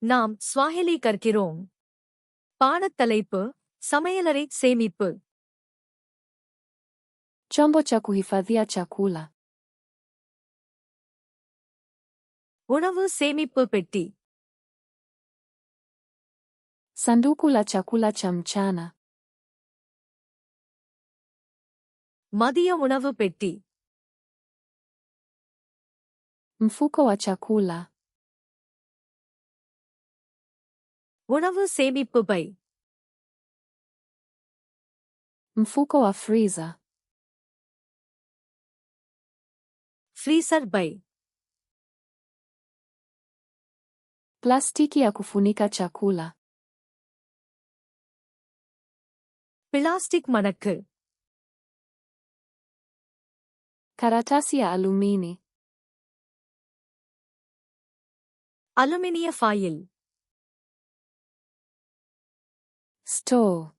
நாம் ஸ்வாஹிலி கற்கிறோம். பாடத் தலைப்பு சமையலறை சேமிப்பு. Chombo cha kuhifadhia chakula. உணவு சேமிப்பு பெட்டி. Sanduku la chakula cha mchana. மதிய உணவு பெட்டி. Mfuko wa chakula. உணவு சேமிப்பு பை. Mfuko wa freezer. ஃப்ரீசர் பை. Plastiki ya kufunika chakula. Plastic மடக்கு. Karatasi ya alumini. அலுமினிய ஃபாயில். Store.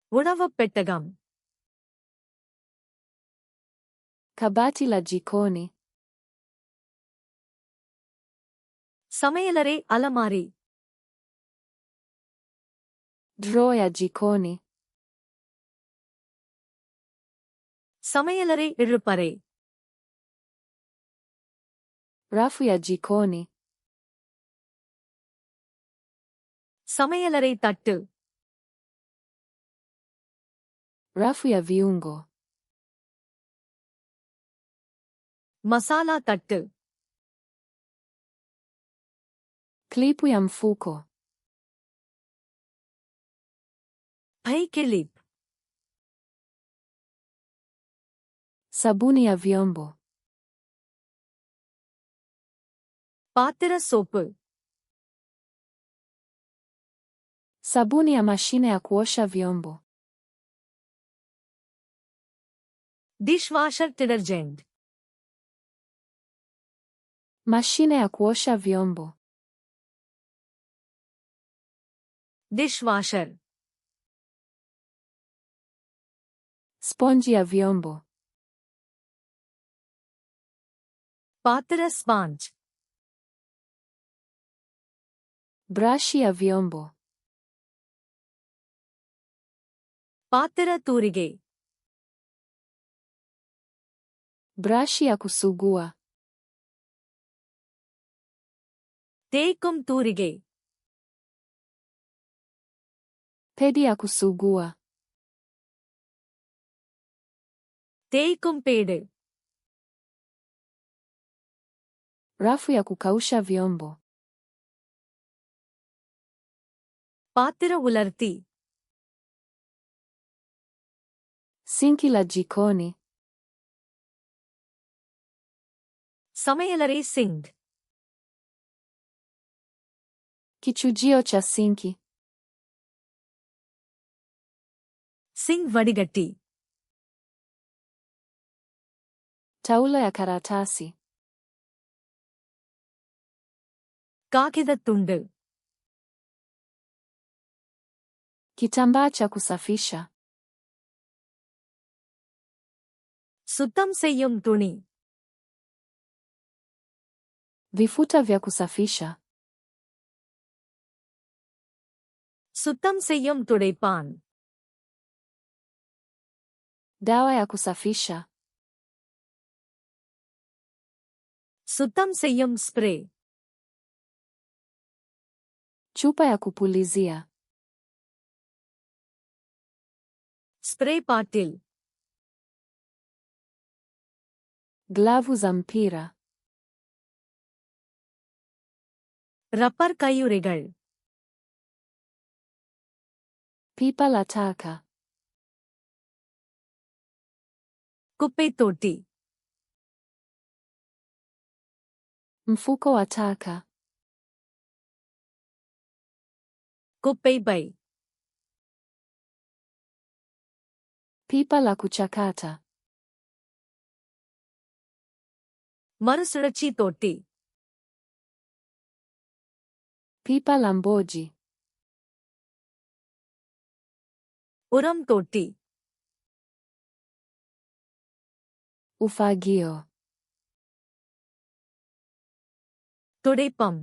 உணவுப் பெட்டகம். Kabati la jikoni. சமையலறை அலமாரி. Drawer ya jikoni. சமையலறை இழுப்பறை. Rafu ya jikoni. சமையலறை தட்டு. Rafu ya viungo. மசாலா தட்டு. Klipu ya mfuko. பை கிளிப். Sabuni ya vyombo. பாத்திர soap. Sabuni ya mashine ya kuosha vyombo. Dishwasher detergent. Mashine ya kuosha vyombo. Dishwasher. Sponji ya vyombo. பாத்திர sponge. Brashi ya vyombo. பாத்திர தூரிகை. Brashi ya kusugua. தேய்க்கும் தூரிகை. Pedi ya kusugua. தேய்க்கும் pad. Rafu ya kukausha vyombo. பாத்திர உலர்த்தி. Sinki la jikoni. சமையலறை sink. Kichujio cha sinki. Sink வடிகட்டி. Taulo ya karatasi. காகிதத் துண்டு. Kitambaa cha kusafisha. சுத்தம் செய்யும் துணி. Vifuta vya kusafisha. சுத்தம் செய்யும் துடைப்பான். Dawa ya kusafisha. சுத்தம் செய்யும் spray. Chupa ya kupulizia. Spray bottle. Glavu za mpira. Rubber கையுறைகள். Pipa la taka. குப்பைத் தொட்டி. Mfuko wa taka. குப்பை பை. Pipa la kuchakata. மறுசுழற்சி தொட்டி. Pipa la mboji. உரம் தொட்டி. Ufagio. துடைப்பம்.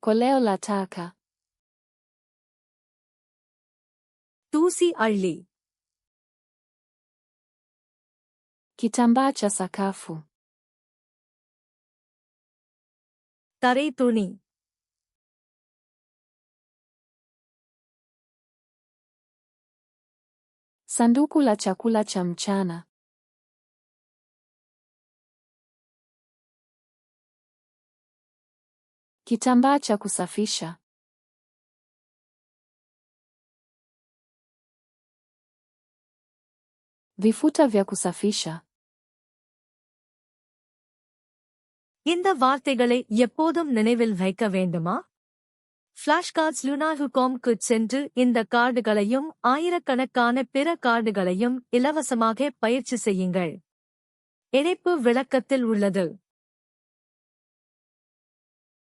Koleo la taka. தூசி அள்ளி. Kitambaa cha sakafu. தரை துணி. Sanduku la chakula cha mchana. Kitambaa cha kusafisha. Vifuta vya kusafisha. இந்த வார்த்தைகளை எப்போதும் நினைவில் வைக்க வேண்டுமா? ஃபிளாஷ்கார்ட்ஸ் லுனாஹுகாம்க்கு சென்று இந்த கார்டுகளையும் ஆயிரக்கணக்கான பிற கார்டுகளையும் இலவசமாக பயிற்சி செய்யுங்கள். இணைப்பு விளக்கத்தில் உள்ளது.